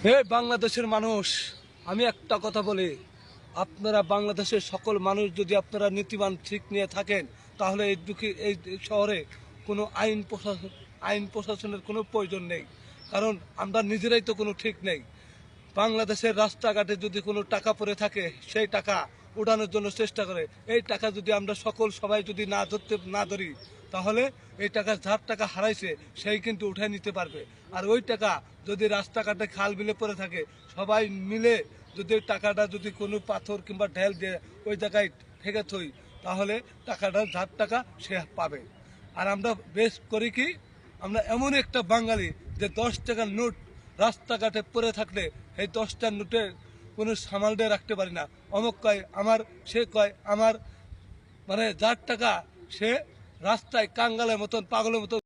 হে বাংলাদেশের মানুষ, আমি একটা কথা বলি, আপনারা বাংলাদেশের সকল মানুষ যদি আপনারা নীতিবান ঠিক নিয়ে থাকেন, তাহলে এই শহরে কোনো আইন প্রশাসনের কোনো প্রয়োজন নেই। কারণ আমরা নিজেরাই তো কোনো ঠিক নেই। বাংলাদেশের রাস্তাঘাটে যদি কোনো টাকা পড়ে থাকে, সেই টাকা উঠানোর জন্য চেষ্টা করে। এই টাকা যদি আমরা সবাই যদি না ধরি, তাহলে এই টাকা যার টাকা হারাইছে সেই কিন্তু উঠায় নিতে পারবে। আর ওই টাকা যদি রাস্তাঘাটে খাল বিলে পড়ে থাকে, সবাই মিলে যদি ওই টাকাটা যদি কোনো পাথর কিংবা ঢেল দিয়ে ওই জায়গায় ঠেকে থই, তাহলে টাকাটা যার টাকা সে পাবে। আর আমরা বেশ করি কি, আমরা এমন একটা বাঙালি যে 10 টাকার নোট রাস্তাঘাটে পড়ে থাকলে এই 10টার নোটে কোনো সামাল দিয়ে রাখতে পারি না। অমুক কয় আমার, সে কয় আমার, মানে যার টাকা সে রাস্তায় কাঙ্গালের মতন পাগলের মতন